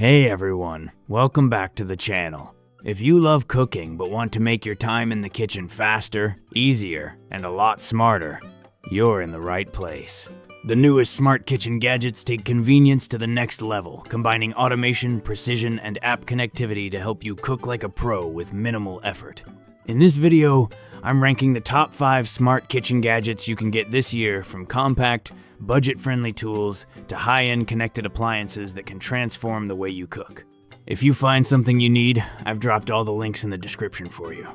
Hey everyone, welcome back to the channel. If you love cooking but want to make your time in the kitchen faster, easier, and a lot smarter, you're in the right place. The newest smart kitchen gadgets take convenience to the next level, combining automation, precision, and app connectivity to help you cook like a pro with minimal effort. In this video, I'm ranking the top 5 smart kitchen gadgets you can get this year, from compact, budget-friendly tools to high-end connected appliances that can transform the way you cook. If you find something you need, I've dropped all the links in the description for you.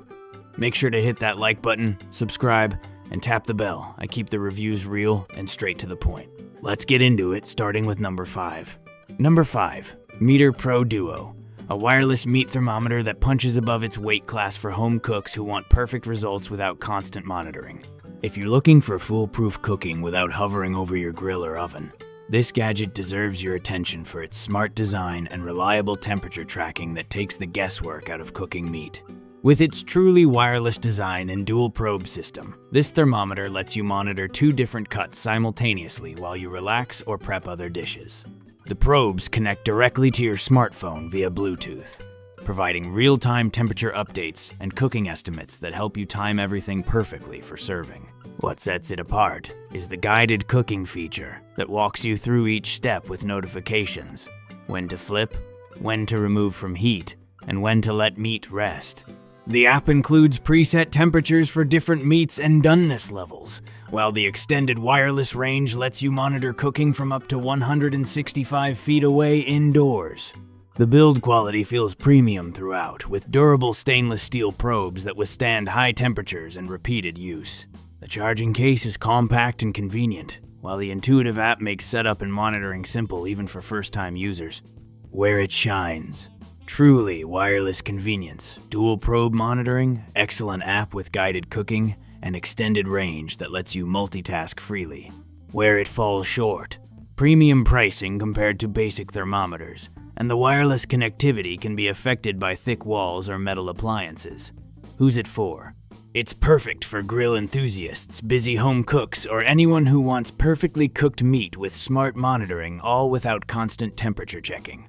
Make sure to hit that like button, subscribe, and tap the bell. I keep the reviews real and straight to the point. Let's get into it, starting with number 5. Number 5, MEATER Pro Duo, a wireless meat thermometer that punches above its weight class for home cooks who want perfect results without constant monitoring. If you're looking for foolproof cooking without hovering over your grill or oven, this gadget deserves your attention for its smart design and reliable temperature tracking that takes the guesswork out of cooking meat. With its truly wireless design and dual probe system, this thermometer lets you monitor 2 different cuts simultaneously while you relax or prep other dishes. The probes connect directly to your smartphone via Bluetooth, providing real-time temperature updates and cooking estimates that help you time everything perfectly for serving. What sets it apart is the guided cooking feature that walks you through each step with notifications: when to flip, when to remove from heat, and when to let meat rest. The app includes preset temperatures for different meats and doneness levels, while the extended wireless range lets you monitor cooking from up to 165 feet away indoors. The build quality feels premium throughout, with durable stainless steel probes that withstand high temperatures and repeated use. The charging case is compact and convenient, while the intuitive app makes setup and monitoring simple even for first-time users. Where it shines: truly wireless convenience, dual probe monitoring, excellent app with guided cooking, and extended range that lets you multitask freely. Where it falls short: premium pricing compared to basic thermometers, and the wireless connectivity can be affected by thick walls or metal appliances. Who's it for? It's perfect for grill enthusiasts, busy home cooks, or anyone who wants perfectly cooked meat with smart monitoring, all without constant temperature checking.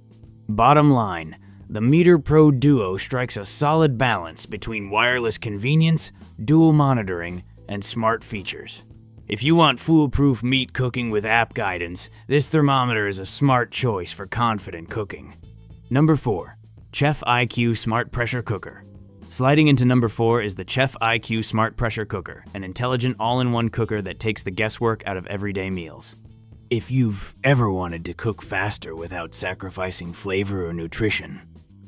Bottom line, the MEATER Pro Duo strikes a solid balance between wireless convenience, dual monitoring, and smart features. If you want foolproof meat cooking with app guidance, this thermometer is a smart choice for confident cooking. Number 4, Chef IQ Smart Pressure Cooker. Sliding into number 4 is the Chef IQ Smart Pressure Cooker, an intelligent all-in-one cooker that takes the guesswork out of everyday meals. If you've ever wanted to cook faster without sacrificing flavor or nutrition,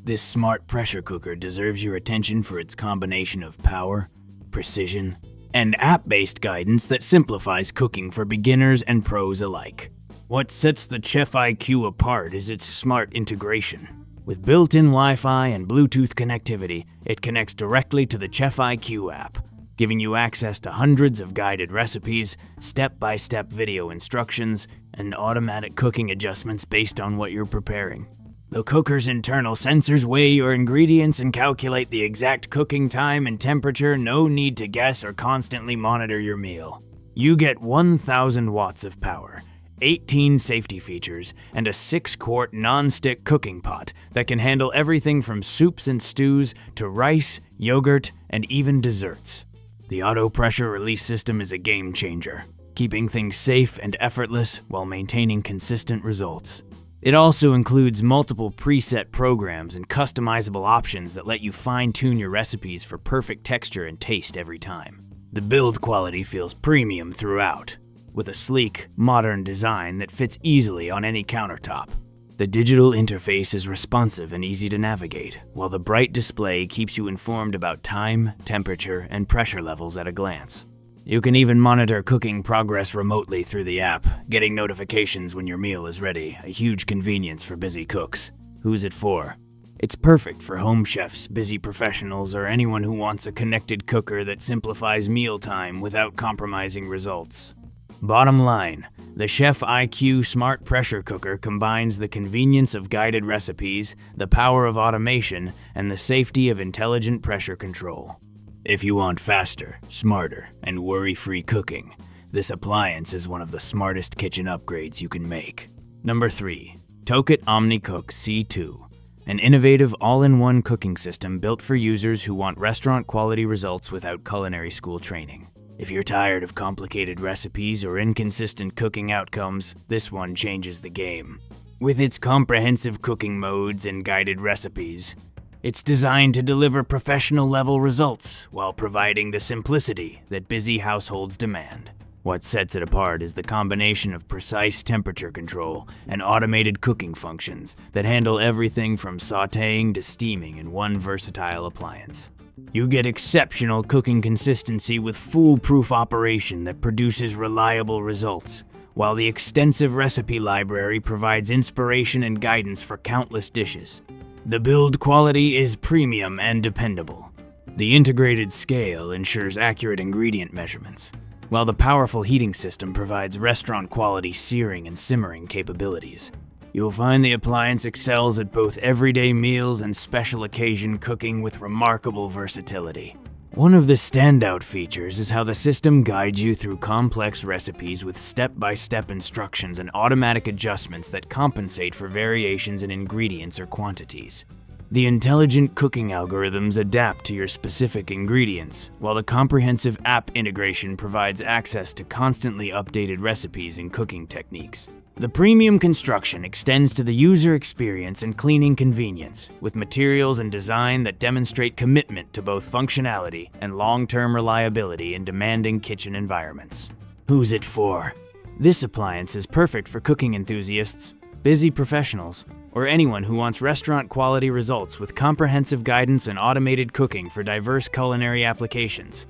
this smart pressure cooker deserves your attention for its combination of power, precision, and app-based guidance that simplifies cooking for beginners and pros alike. What sets the Chef IQ apart is its smart integration. With built-in Wi-Fi and Bluetooth connectivity, it connects directly to the Chef IQ app, giving you access to hundreds of guided recipes, step-by-step video instructions, and automatic cooking adjustments based on what you're preparing. The cooker's internal sensors weigh your ingredients and calculate the exact cooking time and temperature. No need to guess or constantly monitor your meal. You get 1,000 watts of power, 18 safety features, and a 6-quart non-stick cooking pot that can handle everything from soups and stews to rice, yogurt, and even desserts. The auto pressure release system is a game changer, keeping things safe and effortless while maintaining consistent results. It also includes multiple preset programs and customizable options that let you fine-tune your recipes for perfect texture and taste every time. The build quality feels premium throughout, with a sleek, modern design that fits easily on any countertop. The digital interface is responsive and easy to navigate, while the bright display keeps you informed about time, temperature, and pressure levels at a glance. You can even monitor cooking progress remotely through the app, getting notifications when your meal is ready, a huge convenience for busy cooks. Who's it for? It's perfect for home chefs, busy professionals, or anyone who wants a connected cooker that simplifies mealtime without compromising results. Bottom line, the Chef IQ Smart Pressure Cooker combines the convenience of guided recipes, the power of automation, and the safety of intelligent pressure control. If you want faster, smarter, and worry-free cooking, this appliance is one of the smartest kitchen upgrades you can make. Number 3, TOKIT OmniCook C2, an innovative all-in-one cooking system built for users who want restaurant-quality results without culinary school training. If you're tired of complicated recipes or inconsistent cooking outcomes, this one changes the game. With its comprehensive cooking modes and guided recipes, it's designed to deliver professional-level results while providing the simplicity that busy households demand. What sets it apart is the combination of precise temperature control and automated cooking functions that handle everything from sautéing to steaming in one versatile appliance. You get exceptional cooking consistency with foolproof operation that produces reliable results, while the extensive recipe library provides inspiration and guidance for countless dishes. The build quality is premium and dependable. The integrated scale ensures accurate ingredient measurements, while the powerful heating system provides restaurant-quality searing and simmering capabilities. You'll find the appliance excels at both everyday meals and special occasion cooking with remarkable versatility. One of the standout features is how the system guides you through complex recipes with step-by-step instructions and automatic adjustments that compensate for variations in ingredients or quantities. The intelligent cooking algorithms adapt to your specific ingredients, while the comprehensive app integration provides access to constantly updated recipes and cooking techniques. The premium construction extends to the user experience and cleaning convenience, with materials and design that demonstrate commitment to both functionality and long-term reliability in demanding kitchen environments. Who's it for? This appliance is perfect for cooking enthusiasts, busy professionals, or anyone who wants restaurant-quality results with comprehensive guidance and automated cooking for diverse culinary applications.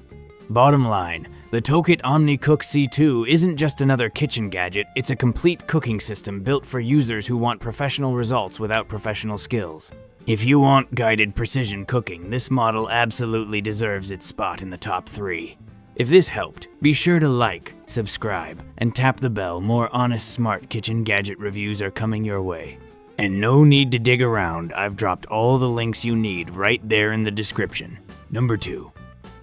Bottom line, the TOKIT OmniCook C2 isn't just another kitchen gadget, it's a complete cooking system built for users who want professional results without professional skills. If you want guided precision cooking, this model absolutely deserves its spot in the top 3. If this helped, be sure to like, subscribe, and tap the bell. More honest, smart kitchen gadget reviews are coming your way. And no need to dig around, I've dropped all the links you need right there in the description. Number 2.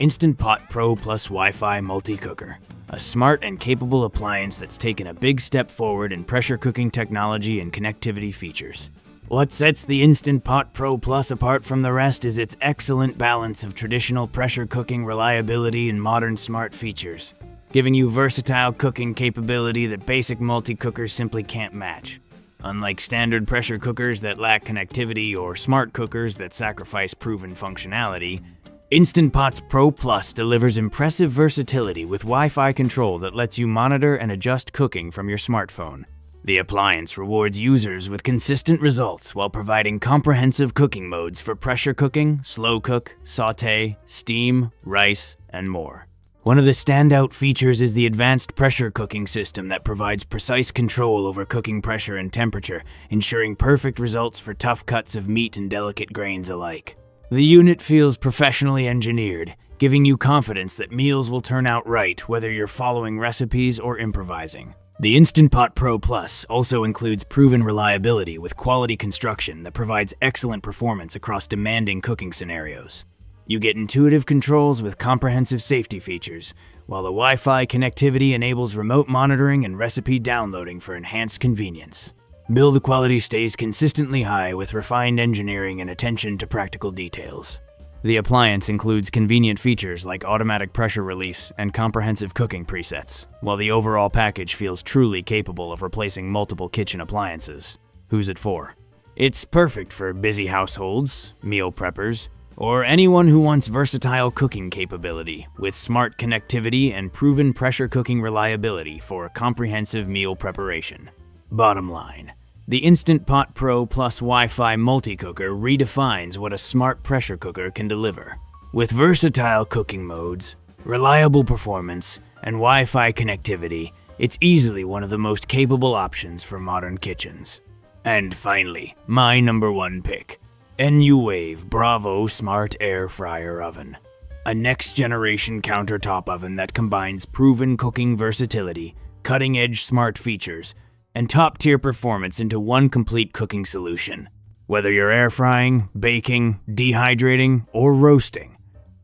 Instant Pot Pro Plus Wi-Fi Multicooker. A smart and capable appliance that's taken a big step forward in pressure cooking technology and connectivity features. What sets the Instant Pot Pro Plus apart from the rest is its excellent balance of traditional pressure cooking reliability and modern smart features, giving you versatile cooking capability that basic multi-cookers simply can't match. Unlike standard pressure cookers that lack connectivity or smart cookers that sacrifice proven functionality, Instant Pot's Pro Plus delivers impressive versatility with Wi-Fi control that lets you monitor and adjust cooking from your smartphone. The appliance rewards users with consistent results while providing comprehensive cooking modes for pressure cooking, slow cook, sauté, steam, rice, and more. One of the standout features is the advanced pressure cooking system that provides precise control over cooking pressure and temperature, ensuring perfect results for tough cuts of meat and delicate grains alike. The unit feels professionally engineered, giving you confidence that meals will turn out right whether you're following recipes or improvising. The Instant Pot Pro Plus also includes proven reliability with quality construction that provides excellent performance across demanding cooking scenarios. You get intuitive controls with comprehensive safety features, while the Wi-Fi connectivity enables remote monitoring and recipe downloading for enhanced convenience. Build quality stays consistently high with refined engineering and attention to practical details. The appliance includes convenient features like automatic pressure release and comprehensive cooking presets, while the overall package feels truly capable of replacing multiple kitchen appliances. Who's it for? It's perfect for busy households, meal preppers, or anyone who wants versatile cooking capability with smart connectivity and proven pressure cooking reliability for comprehensive meal preparation. Bottom line, the Instant Pot Pro Plus Wi-Fi Multicooker redefines what a smart pressure cooker can deliver. With versatile cooking modes, reliable performance, and Wi-Fi connectivity, it's easily one of the most capable options for modern kitchens. And finally, my number 1 pick. NUWAVE Bravo Smart Air Fryer Oven. A next-generation countertop oven that combines proven cooking versatility, cutting-edge smart features, and top-tier performance into one complete cooking solution. Whether you're air frying, baking, dehydrating, or roasting,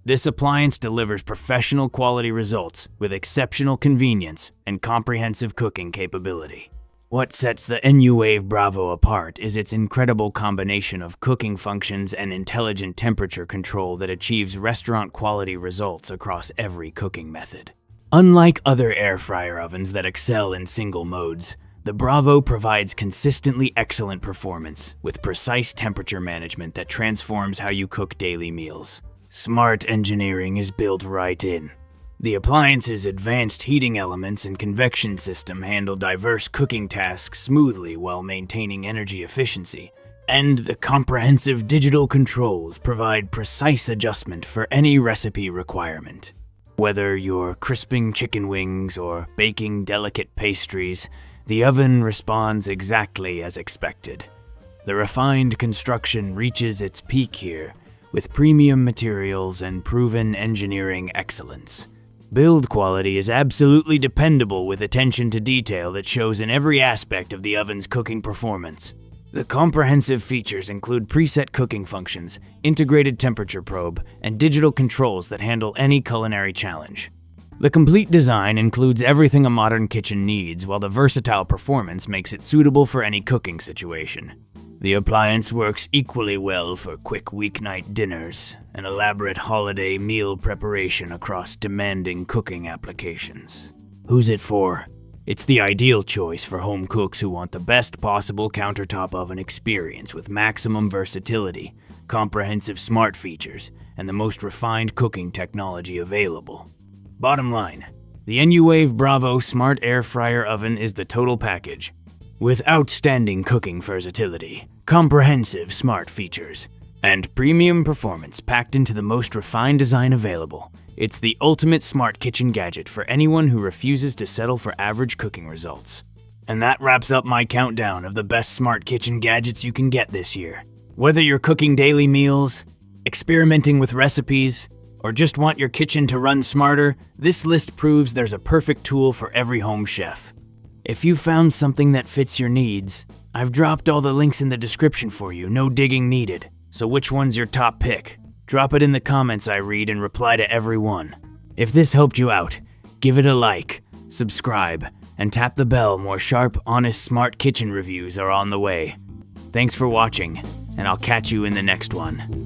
this appliance delivers professional quality results with exceptional convenience and comprehensive cooking capability. What sets the NUWAVE Bravo apart is its incredible combination of cooking functions and intelligent temperature control that achieves restaurant-quality results across every cooking method. Unlike other air fryer ovens that excel in single modes, the Bravo provides consistently excellent performance with precise temperature management that transforms how you cook daily meals. Smart engineering is built right in. The appliance's advanced heating elements and convection system handle diverse cooking tasks smoothly while maintaining energy efficiency, and the comprehensive digital controls provide precise adjustment for any recipe requirement. Whether you're crisping chicken wings or baking delicate pastries, the oven responds exactly as expected. The refined construction reaches its peak here, with premium materials and proven engineering excellence. Build quality is absolutely dependable with attention to detail that shows in every aspect of the oven's cooking performance. The comprehensive features include preset cooking functions, integrated temperature probe, and digital controls that handle any culinary challenge. The complete design includes everything a modern kitchen needs, while the versatile performance makes it suitable for any cooking situation. The appliance works equally well for quick weeknight dinners and elaborate holiday meal preparation across demanding cooking applications. Who's it for? It's the ideal choice for home cooks who want the best possible countertop oven experience with maximum versatility, comprehensive smart features, and the most refined cooking technology available. Bottom line, the NUWAVE Bravo Smart Air Fryer Oven is the total package. With outstanding cooking versatility, comprehensive smart features, and premium performance packed into the most refined design available, it's the ultimate smart kitchen gadget for anyone who refuses to settle for average cooking results. And that wraps up my countdown of the best smart kitchen gadgets you can get this year. Whether you're cooking daily meals, experimenting with recipes, or just want your kitchen to run smarter, this list proves there's a perfect tool for every home chef. If you found something that fits your needs, I've dropped all the links in the description for you, no digging needed. So which one's your top pick? Drop it in the comments I read and reply to every one. If this helped you out, give it a like, subscribe, and tap the bell. More sharp, honest, smart kitchen reviews are on the way. Thanks for watching, and I'll catch you in the next one.